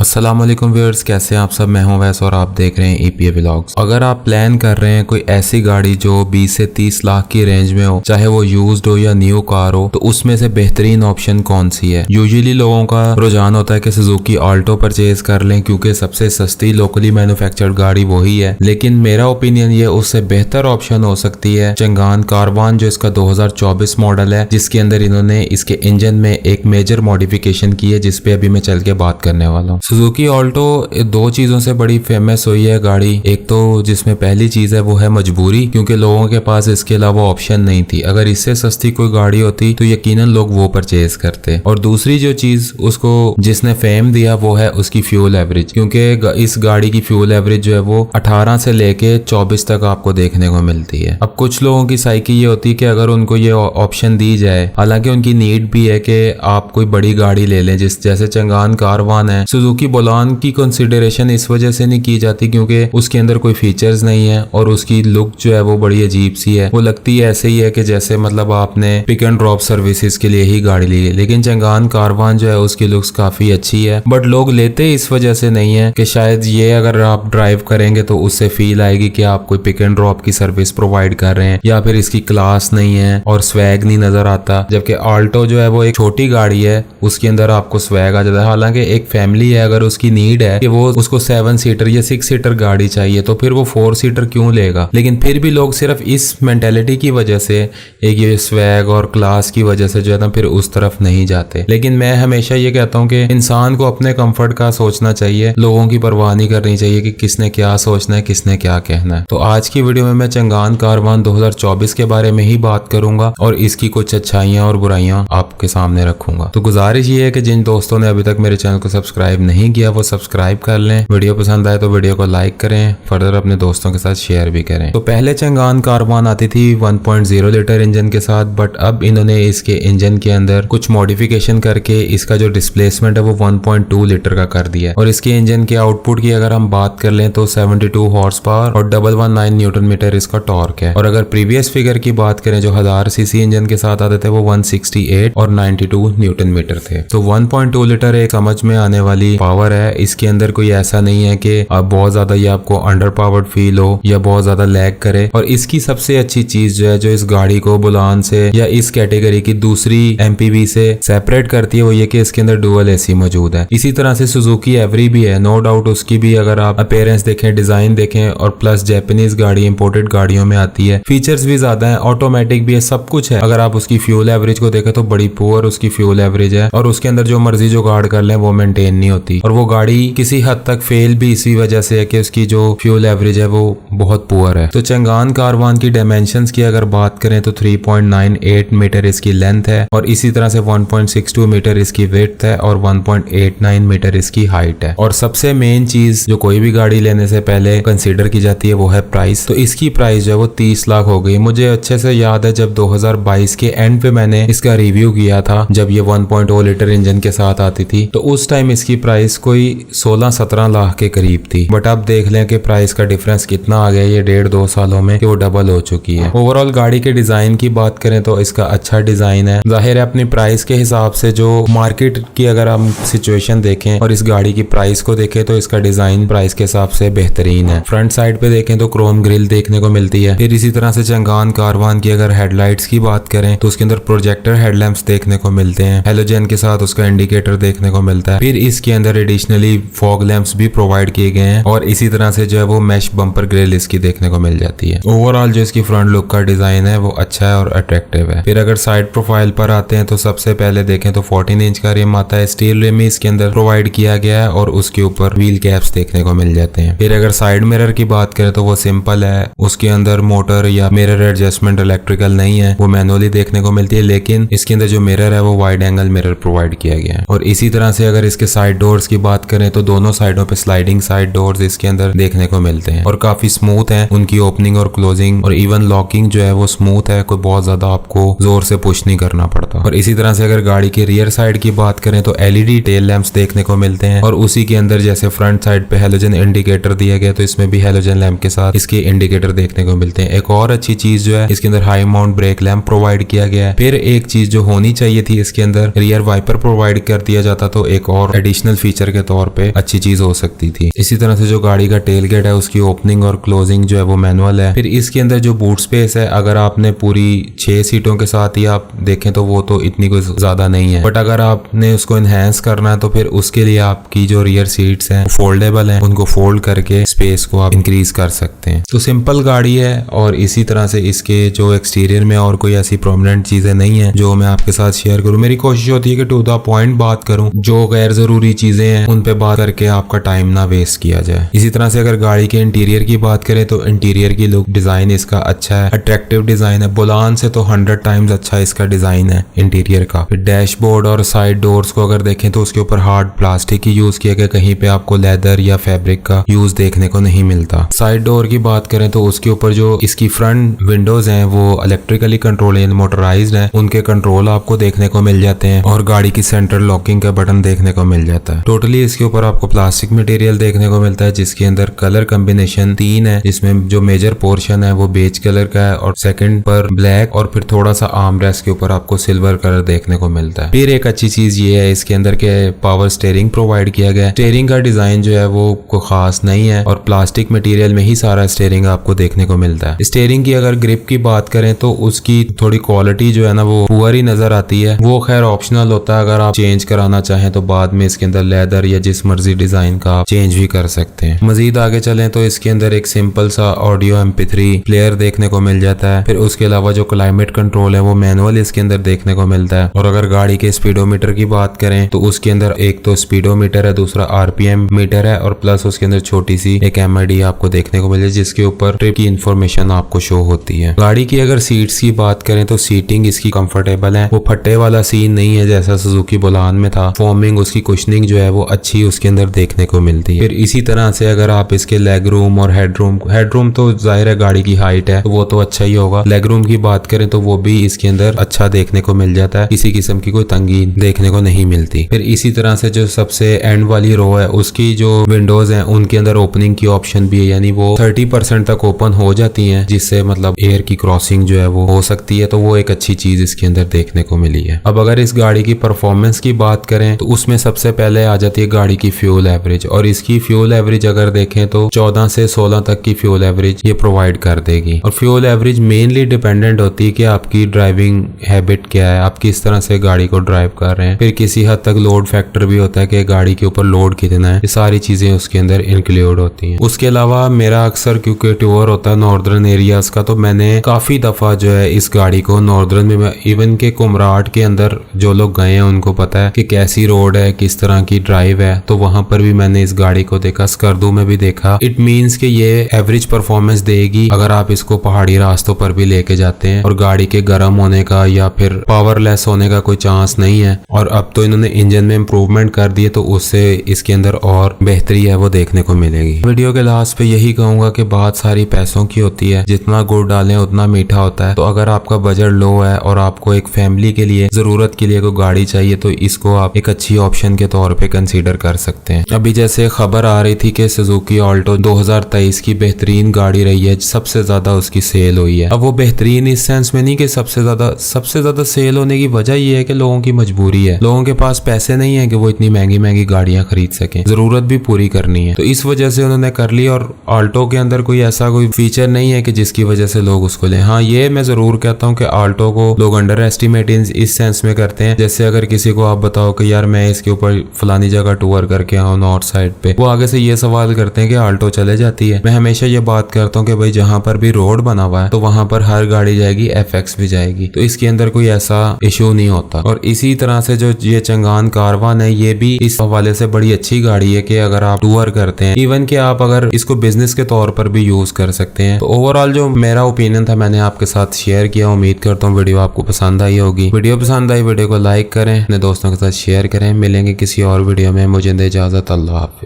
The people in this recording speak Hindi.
अस्सलाम वालेकुम व्यूअर्स, कैसे हैं आप सब। मैं हूं वैस और आप देख रहे हैं ईपीए व्लॉग्स। अगर आप प्लान कर रहे हैं कोई ऐसी गाड़ी जो 20 से 30 लाख की रेंज में हो, चाहे वो यूज्ड हो या न्यू कार हो, तो उसमें से बेहतरीन ऑप्शन कौन सी है। यूजुअली लोगों का रुझान होता है कि सुजुकी ऑल्टो परचेज कर लें क्योंकि सबसे सस्ती लोकली मैन्युफैक्चर्ड गाड़ी वही है, लेकिन मेरा ओपिनियन ये उससे बेहतर ऑप्शन हो सकती है चंगान कारवान, जो इसका 2024 मॉडल है, जिसके अंदर इन्होंने इसके इंजन में एक मेजर मॉडिफिकेशन की है जिसपे अभी मैं चल के बात करने वाला हूँ। सुजुकी ऑल्टो दो चीजों से बड़ी फेमस हुई है गाड़ी। एक तो जिसमें पहली चीज है वो है मजबूरी, क्योंकि लोगों के पास इसके अलावा ऑप्शन नहीं थी। अगर इससे सस्ती कोई गाड़ी होती तो यकीनन लोग वो परचेज करते। और दूसरी जो चीज उसको जिसने फेम दिया वो है उसकी फ्यूल एवरेज, क्योंकि इस गाड़ी की फ्यूल एवरेज जो है वो 18 से लेके 24 तक आपको देखने को मिलती है। अब कुछ लोगों की साइकी ये होती है कि अगर उनको ये ऑप्शन दी जाए, हालांकि उनकी नीड भी है कि आप कोई बड़ी गाड़ी ले लें, जैसे चंगान कारवान है। सुजुकी बोलान की कंसिडरेशन इस वजह से नहीं की जाती क्योंकि उसके अंदर कोई फीचर्स नहीं है और उसकी लुक जो है वो बड़ी अजीब सी है। वो लगती है ऐसे ही है कि जैसे मतलब आपने पिक एंड ड्रॉप सर्विसेज के लिए ही गाड़ी ली है। लेकिन चंगान कारवान जो है उसकी लुक्स काफी अच्छी है, बट लोग लेते इस वजह से नहीं है कि शायद ये अगर आप ड्राइव करेंगे तो उससे फील आएगी कि आप कोई पिक एंड ड्रॉप की सर्विस प्रोवाइड कर रहे हैं, या फिर इसकी क्लास नहीं है और स्वैग नहीं नजर आता। जबकि ऑल्टो जो है वो एक छोटी गाड़ी है, उसके अंदर आपको स्वैग आ जाता है। हालांकि एक फैमिली है, अगर उसकी नीड है कि वो उसको 7 सीटर या 6 सीटर गाड़ी चाहिए तो फिर वो 4 सीटर क्यों लेगा। लेकिन फिर भी लोग सिर्फ इस मेंटेलिटी की वजह से, एक ये स्वैग और क्लास की वजह से जो है ना, फिर उस तरफ नहीं जाते। लेकिन मैं हमेशा ये कहता हूँ कि इंसान को अपने कंफर्ट का सोचना चाहिए, लोगों की परवाह नहीं करनी चाहिए कि किसने क्या सोचना है, किसने क्या कहना है। तो आज की वीडियो में मैं चंगान कारवान 2024 के बारे में ही बात करूंगा और इसकी कुछ अच्छाइयां और बुराइयां आपके सामने रखूंगा। तो गुजारिश ये है कि जिन दोस्तों ने अभी तक मेरे चैनल को सब्सक्राइब नहीं किया वो सब्सक्राइब कर लें। वीडियो पसंद आए तो वीडियो को लाइक करें, फर्दर अपने दोस्तों के साथ शेयर भी करें। तो पहले चंगान कारवान आती थी 1.0 लीटर इंजन के साथ, बट अब इन्होंने इसके इंजन के अंदर कुछ मॉडिफिकेशन करके इसका जो डिस्प्लेसमेंट है वो 1.2 लीटर का कर दिया है। और इसके इंजन के आउटपुट की अगर हम बात कर लें तो 72 हॉर्स पावर और 119 न्यूटन मीटर इसका टॉर्क है। और अगर प्रीवियस फिगर की बात करें जो 1000 सीसी इंजन के साथ आते थे वो 168 और 92 न्यूटन मीटर थे। तो 1.2 लीटर एक समझ में आने वाली पावर है। इसके अंदर कोई ऐसा नहीं है कि आप बहुत ज्यादा ये आपको अंडर पावर्ड फील हो या बहुत ज्यादा लैग करे। और इसकी सबसे अच्छी चीज जो है, जो इस गाड़ी को बुलान से या इस कैटेगरी की दूसरी एमपीवी से सेपरेट करती है, वो ये कि इसके अंदर डुअल एसी मौजूद है। इसी तरह से सुजुकी एवरी भी है, नो डाउट उसकी भी अगर आप अपीयरेंस देखें, डिजाइन देखें, और प्लस जापानीज गाड़ी इंपोर्टेड गाड़ियों में आती है। फीचर्स भी ज्यादा है, ऑटोमेटिक भी है, सब कुछ है। अगर आप उसकी फ्यूल एवरेज को देखें तो बड़ी पुअर उसकी फ्यूल एवरेज है और उसके अंदर जो मर्जी जुगाड़ कर लें वो मेंटेन नहीं होती। और वो गाड़ी किसी हद तक फेल भी इसी वजह से है कि उसकी जो फ्यूल एवरेज है वो बहुत पुअर है। तो चंगान कारवान की डायमेंशंस की अगर बात करें तो 3.98 मीटर इसकी लेंथ है और इसी तरह से 1.62 मीटर इसकी विड्थ है और 1.89 मीटर इसकी हाइट है। और सबसे मेन चीज जो कोई भी गाड़ी लेने से पहले कंसीडर की जाती है वो है प्राइस। तो इसकी प्राइस जो है वो 30 लाख हो गई। मुझे अच्छे से याद है जब 2022 के एंड पे मैंने इसका रिव्यू किया था, जब ये 1.0 लीटर इंजन के साथ आती थी, तो उस टाइम इसकी प्राइस कोई 16-17 लाख के करीब थी। बट अब देख लें कि प्राइस का डिफरेंस कितना आ गया ये 1.5-2 सालों में, कि वो डबल हो चुकी है। ओवरऑल गाड़ी के डिजाइन की बात करें तो इसका अच्छा डिजाइन है। जाहिर है अपनी प्राइस के हिसाब से जो मार्केट की अगर हम सिचुएशन देखें और इस गाड़ी की प्राइस को देखें तो इसका डिजाइन प्राइस के हिसाब से बेहतरीन है। फ्रंट साइड पे देखें तो क्रोम ग्रिल देखने को मिलती है। फिर इसी तरह से चंगान कारवान की अगर हेडलाइट्स की बात करें तो उसके अंदर प्रोजेक्टर हेडलैम्प्स देखने को मिलते हैं, हेलोजन के साथ उसका इंडिकेटर देखने को मिलता है। फिर इसके अंदर एडिशनली फॉग लैंप्स भी प्रोवाइड किए गए हैं और इसी तरह से जो है वो मैश बम्पर ग्रिल इसकी देखने को मिल जाती है। ओवरऑल जो इसकी फ्रंट लुक का डिजाइन है वो अच्छा है और अट्रैक्टिव है। फिर अगर साइड प्रोफाइल पर आते हैं तो सबसे पहले देखें तो 14 इंच का रिम आता है, स्टील रिम ही इसके अंदर प्रोवाइड किया गया है और उसके ऊपर व्हील कैप्स देखने को मिल जाते हैं। फिर अगर साइड मिरर की बात करें तो वो सिंपल है, उसके अंदर मोटर या मिरर एडजस्टमेंट इलेक्ट्रिकल नहीं है, वो मैनुअली देखने को मिलती है। लेकिन इसके अंदर जो मिरर है वो वाइड एंगल मिरर प्रोवाइड किया गया है। और इसी तरह से अगर इसके साइड डोर्स की बात करें तो दोनों साइडों पे स्लाइडिंग साइड डोर्स इसके अंदर देखने को मिलते हैं और काफी स्मूथ है उनकी ओपनिंग और क्लोजिंग, और इवन लॉकिंग जो है वो स्मूथ है, कोई बहुत ज्यादा आपको जोर से पुश नहीं करना पड़ता। और इसी तरह से अगर गाड़ी की रियर साइड की बात करें तो एलईडी टेल लैंप्स देखने को मिलते हैं और उसी के अंदर जैसे फ्रंट साइड पे हेलोजन इंडिकेटर दिया गया तो इसमें भी हेलोजन लैंप के साथ इसके इंडिकेटर देखने को मिलते हैं। एक और अच्छी चीज जो है इसके अंदर high mount brake lamp provide किया गया है। फिर एक चीज जो होनी चाहिए थी इसके अंदर रियर वाइपर प्रोवाइड कर दिया जाता तो एक और एडिशनल फीचर फीचर के तौर पे अच्छी चीज हो सकती थी। इसी तरह से जो गाड़ी का टेल गेट है उसकी ओपनिंग और क्लोजिंग जो है वो मैनुअल है। फिर इसके अंदर जो बूट स्पेस है, अगर आपने पूरी 6 सीटों के साथ ही आप देखें तो वो तो इतनी कोई ज्यादा नहीं है, बट अगर आपने उसको इनहेंस करना है तो फिर उसके लिए आपकी जो रियर सीट्स हैं फोल्डेबल हैं, उनको फोल्ड करके स्पेस को आप इंक्रीज कर सकते हैं। तो सिंपल गाड़ी है और इसी तरह से इसके जो एक्सटीरियर में और कोई ऐसी प्रोमिनेंट चीजें नहीं है जो मैं आपके साथ शेयर करूं। मेरी कोशिश होती है कि टू द पॉइंट बात करूं, जो गैर जरूरी चीजें हैं उन पे बात करके आपका टाइम ना वेस्ट किया जाए। इसी तरह से अगर गाड़ी के इंटीरियर की बात करें तो इंटीरियर की लुक डिजाइन इसका अच्छा है, अट्रैक्टिव डिजाइन है। बुलान से तो 100 टाइम्स अच्छा इसका डिजाइन है इंटीरियर का। फिर डैशबोर्ड और साइड डोर्स को अगर देखें तो उसके ऊपर हार्ड प्लास्टिक ही यूज किया गया, कहीं पे आपको लेदर या फैब्रिक का यूज देखने को नहीं मिलता। साइड डोर की बात करें तो उसके ऊपर जो इसकी फ्रंट विंडोज हैं वो इलेक्ट्रिकली कंट्रोल यानी मोटराइज्ड हैं, उनके कंट्रोल आपको देखने को मिल जाते हैं और गाड़ी की सेंट्रल लॉकिंग का बटन देखने को मिल जाता है। टोटली इसके ऊपर आपको प्लास्टिक मटेरियल देखने को मिलता है जिसके अंदर कलर कॉम्बिनेशन 3 है, जिसमें जो मेजर पोर्शन है वो बेज कलर का है और सेकंड पर ब्लैक और फिर थोड़ा सा आर्म रेस्ट के ऊपर आपको सिल्वर कलर देखने को मिलता है। फिर एक अच्छी चीज ये है इसके अंदर के पावर स्टीयरिंग प्रोवाइड किया गया है। स्टीयरिंग का डिजाइन जो है वो कोई खास नहीं है और प्लास्टिक मटेरियल में ही सारा स्टीयरिंग आपको देखने को मिलता है। स्टीयरिंग की अगर ग्रिप की बात करें तो उसकी थोड़ी क्वालिटी जो है ना वो पुअर ही नजर आती है। वो खैर ऑप्शनल होता है, अगर आप चेंज कराना चाहें तो बाद में इसके अंदर लेदर या जिस मर्जी डिजाइन का आप चेंज भी कर सकते हैं। मजीद आगे चलें तो इसके अंदर एक सिंपल सा ऑडियो MP3 प्लेयर देखने को मिल जाता है। फिर उसके अलावा जो क्लाइमेट कंट्रोल है वो मैनुअल इसके अंदर देखने को मिलता है। और अगर गाड़ी के स्पीडोमीटर की बात करें तो उसके अंदर एक तो स्पीडोमीटर है, दूसरा RPM मीटर है और प्लस उसके अंदर छोटी सी एक MID आपको देखने को मिल जाए जिसके ऊपर ट्रिप की इंफॉर्मेशन आपको शो होती है। गाड़ी की अगर सीट्स की बात करें तो सीटिंग इसकी कंफर्टेबल है, वो फट्टे वाला सीन नहीं है जैसा सुजुकी बुलान में था। फॉर्मिंग उसकी कुशनिंग जो है वो अच्छी उसके अंदर देखने को मिलती है। फिर इसी तरह से अगर आप इसके लेग रूम और हेडरूम तो जाहिर है गाड़ी की हाइट है तो वो तो अच्छा ही होगा। लेग रूम की बात करें तो वो भी इसके अंदर अच्छा देखने को मिल जाता है, किसी किस्म की कोई तंगी देखने को नहीं मिलती। फिर इसी तरह से जो सबसे एंड वाली रो है उसकी जो विंडोज हैं उनके अंदर ओपनिंग की ऑप्शन भी है, यानी वो 30% तक ओपन हो जाती हैं जिससे मतलब एयर की क्रॉसिंग जो है वो हो सकती है। तो वो एक अच्छी चीज इसके अंदर देखने को मिली है। अब अगर इस गाड़ी की परफॉर्मेंस की बात करें तो उसमें सबसे पहले आ जाती है गाड़ी की फ्यूल एवरेज, और इसकी फ्यूल एवरेज अगर देखें तो 14 से 16 तक की फ्यूल एवरेज ये प्रोवाइड कर देगी। और फ्यूल एवरेज मेनली डिपेंडेंट होती है कि आपकी ड्राइविंग हैबिट क्या है, आप किस तरह से गाड़ी को ड्राइव कर रहे हैं। फिर किसी हद तक लोड फैक्टर भी होता है कि गाड़ी के ऊपर लोड कितना है, ये सारी चीजें उसके अंदर इंक्लूड होती हैं। उसके अलावा मेरा अक्सर क्योंकि टूर होता है नॉर्दर्न एरियाज का, तो मैंने काफी दफा जो है इस गाड़ी को नॉर्दर्न में इवन के कुमराट के अंदर जो लोग गए हैं उनको पता है कि कैसी रोड है, किस तरह की ड्राइव है, तो वहां पर भी मैंने इस गाड़ी को देखा, स्कर्दू में भी देखा। इट मीन्स कि ये एवरेज परफॉर्मेंस देगी अगर आप इसको पहाड़ी रास्तों पर भी लेके जाते हैं, और गाड़ी के गर्म होने का या फिर पावरलेस होने का कोई चांस नहीं है। और अब तो इन्होंने इंजन में इम्प्रूवमेंट कर दिए तो उससे इसके अंदर और बेहतरी है वो देखने को मिलेगी। वीडियो के लास्ट पे यही कहूंगा कि बात सारी पैसों की होती है, जितना गुड़ डालें उतना मीठा होता है। तो अगर आपका बजट लो है और आपको एक फैमिली के लिए जरूरत के लिए कोई गाड़ी चाहिए तो इसको आप एक अच्छी ऑप्शन के तौर पे कंसीडर कर सकते हैं। अभी जैसे खबर आ रही थी कि सुजुकी ऑल्टो 2023 की बेहतरीन गाड़ी रही है, सबसे ज्यादा उसकी सेल हुई है। अब वो बेहतरीन इस सेंस में नहीं कि सबसे ज्यादा सेल होने की वजह ये है कि लोगों की मजबूरी है, लोगों के पास पैसे नहीं है कि वो इतनी महंगी महंगी गाड़ियां खरीद सकें, जरूरत भी पूरी करनी है, तो इस वजह से उन्होंने कर ली। और ऑल्टो के अंदर कोई ऐसा कोई फीचर नहीं है कि जिसकी वजह से लोग उसको लें। हाँ, ये मैं जरूर कहता हूँ कि ऑल्टो को लोग अंडर एस्टिमेट इस सेंस में करते हैं। जैसे अगर किसी को आप बताओ कि यार मैं इसके ऊपर फलानी जगह टूर करके आऊँ नॉर्थ साइड पे, वो आगे से ये सवाल करते हैं कि ऑल्टो चले जाती है। मैं हमेशा ये बात करता हूँ कि भाई जहाँ पर भी रोड बना हुआ है तो वहां पर हर गाड़ी जाएगी, FX भी जाएगी, तो इसके अंदर कोई ऐसा इशू नहीं होता। और इसी तरह से जो ये चंगान कारवान है ये भी इस हवाले से बड़ी अच्छी गाड़ी है कि अगर आप टूर करते हैं, इवन कि आप अगर इसको बिजनेस के तौर पर भी यूज कर सकते हैं। तो ओवरऑल जो मेरा ओपिनियन था मैंने आपके साथ शेयर किया। उम्मीद करता हूँ वीडियो आपको पसंद आई होगी। वीडियो पसंद आई वीडियो को लाइक करें, अपने दोस्तों के साथ शेयर करें। मिलेंगे किसी और वीडियो में, मुझे दे इजाजत, अल्लाह हाफिज।